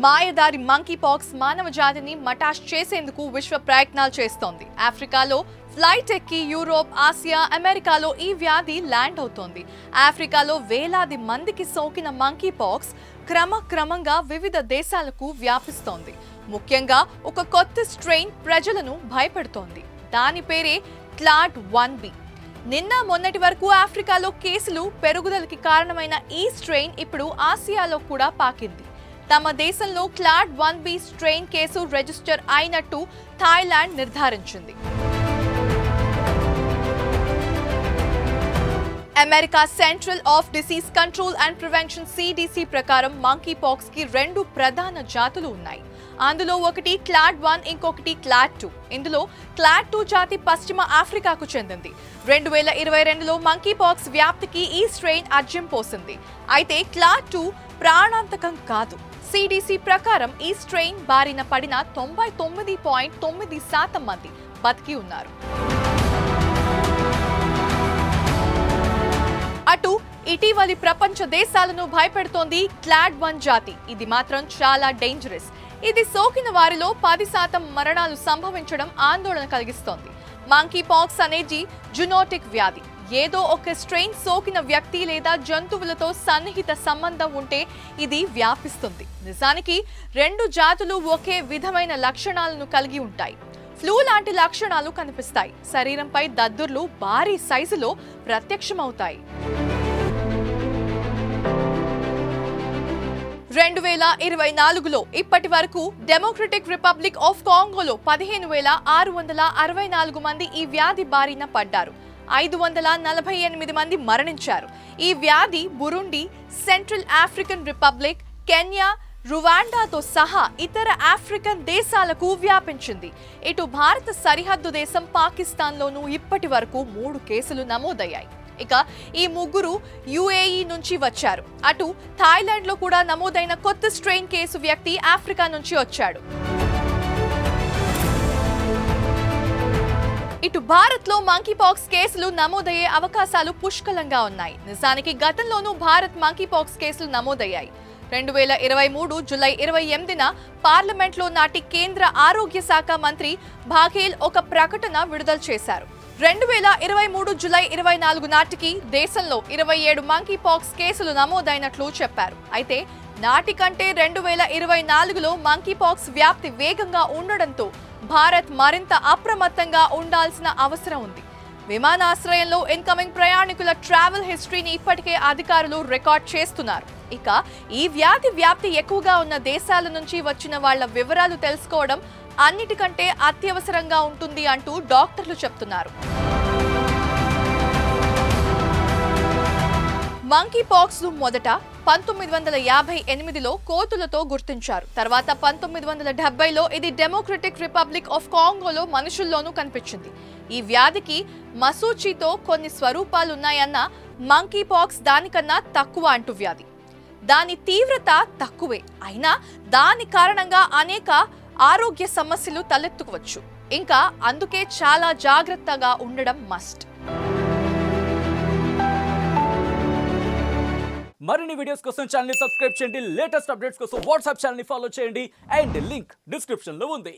మాయదారి monkey pox మానవ జాతిని మటాష్ చేసేందుకు విశ్వ ప్రయత్నాలు చేస్తోంది. ఆఫ్రికాలో ఫ్లైట్ ఎక్కి యూరోప్, ఆసియా, అమెరికాలో ఈ వ్యాధి ల్యాండ్ అవుతోంది. ఆఫ్రికాలో వేలాది మందికి సోకిన మంకీ పాక్స్ క్రమక్రమంగా వివిధ దేశాలకు వ్యాపిస్తోంది. ముఖ్యంగా ఒక కొత్త స్ట్రెయిన్ ప్రజలను భయపెడుతోంది. దాని పేరే క్లాడ్ 1B. నిన్న మొన్నటి వరకు ఆఫ్రికాలో కేసులు పెరుగుదలకి కారణమైన ఈ స్ట్రెయిన్ ఇప్పుడు ఆసియాలో కూడా పాకింది. తమ దేశంలో clade 1B strain case register అయినట్టు థాయిలాండ్ నిర్ధారించింది. America central of disease control and prevention CDC ప్రకారం మంకీ పాక్స్ కి 2 ప్రధాన జాతులు ఉన్నాయి. అందులో ఒకటి క్లాడ్ 1, ఇంకొకటి క్లాడ్ 2. ఇందులో క్లాడ్ 2 జాతి పశ్చిమ ఆఫ్రికాకు చెందింది. 2022లో మంకీ పాక్స్ వ్యాప్తికి ఈ స్ట్రెయిన్ అజ్యం పోసింది. అయితే క్లాడ్ 2 ప్రాణాంతకం కాదు. CDC ప్రకారం ఈ స్ట్రెయిన్ బారిన పడిన 99.9% మంది బతికి ఉన్నారు. అటు ఇటీవలి ప్రపంచ దేశాలను భయపెడుతోంది క్లాడ్ 1 జాతి. ఇది మాత్రం చాలా డేంజరస్. ఇది సోకిన వారిలో 10% మరణాలు సంభవించడం ఆందోళన కలిగిస్తోంది. మంకీ పాక్స్ అనేది జునోటిక్ వ్యాధి. ఏదో ఒక స్ట్రెయిన్ సోకిన వ్యక్తి లేదా జంతువులతో సన్నిహిత సంబంధం ఉంటే ఇది వ్యాపిస్తుంది. నిజానికి 2 జాతులు ఒకే విధమైన లక్షణాలను కలిగి ఉంటాయి. ఫ్లూ లాంటి లక్షణాలు కనిపిస్తాయి. శరీరంపై దద్దుర్లు భారీ సైజులో ప్రత్యక్షమవుతాయి. 2024లో ఇప్పటి వరకు డెమోక్రటిక్ రిపబ్లిక్ ఆఫ్ కాంగోలో 15,664 మంది ఈ వ్యాధి బారిన పడ్డారు. 548 మంది మరణించారు. ఈ వ్యాధి Burundi, central African republic, Kenya, రువాండాతో సహా ఇతర ఆఫ్రికన్ దేశాలకు వ్యాపించింది. ఇటు భారత సరిహద్దు దేశం పాకిస్తాన్లోనూ ఇప్పటి వరకు 3 కేసులు నమోదయ్యాయి. ఇక ఈ ముగ్గురు UAE నుంచి వచ్చారు. అటు థాయిలాండ్లో కూడా నమోదైన కొత్త స్ట్రెయిన్ కేసు వ్యక్తి ఆఫ్రికా నుంచి వచ్చాడు. ఇటు భారత్లో మంకీ పాక్స్ కేసులు నమోదయ్యే అవకాశాలు పుష్కలంగా ఉన్నాయి. నిజానికి గతంలోనూ భారత్ మంకీ పాక్స్ కేసులు నమోదయ్యాయి. 2023 జూలై 28న పార్లమెంట్లో నాటి కేంద్ర ఆరోగ్య శాఖ మంత్రి బాఘేల్ ఒక ప్రకటన విడుదల చేశారు. 2023 జూలై 24 నాటికి దేశంలో 27 మంకీ పాక్స్ కేసులు నమోదైనట్లు చెప్పారు. అయితే నాటికంటే 2024లో మంకీ పాక్స్ వ్యాప్తి వేగంగా ఉండడంతో భారత్ మరింత అప్రమత్తంగా ఉండాల్సిన అవసరం ఉంది. విమానాశ్రయంలో ఇన్కమింగ్ ప్రయాణికుల ట్రావెల్ హిస్టరీని ఇప్పటికే అధికారులు రికార్డ్ చేస్తున్నారు. ఇక ఈ వ్యాధి వ్యాప్తి ఎక్కువగా ఉన్న దేశాల నుంచి వచ్చిన వాళ్ల వివరాలు తెలుసుకోవడం అన్నిటికంటే అత్యవసరంగా ఉంటుంది అంటూ డాక్టర్లు చెప్తున్నారు. మంకీ పాక్స్ మొదట 1958లో కోతులతో గుర్తించారు. తర్వాత 1970లో ఇది డెమోక్రటిక్ రిపబ్లిక్ ఆఫ్ కాంగోలో మనుషుల్లోనూ కనిపించింది. ఈ వ్యాధికి మసూచితో కొన్ని స్వరూపాలున్నాయన్న మంకీ పాక్స్ దానికన్నా తక్కువ అంటువ్యాధి. దాని తీవ్రత తక్కువే అయినా దాని కారణంగా అనేక ఆరోగ్య సమస్యలు తలెత్తుకోవచ్చు. ఇంకా అందుకే చాలా జాగ్రత్తగా ఉండడం మస్ట్. మరిన్ని వీడియోస్ కోసం ఛానల్ ని సబ్స్క్రైబ్ చేయండి. లేటెస్ట్ అప్డేట్స్ కోసం వాట్సాప్ ఛానల్ ని ఫాలో చేయండి. అండ్ లింక్ డిస్క్రిప్షన్ లో ఉంది.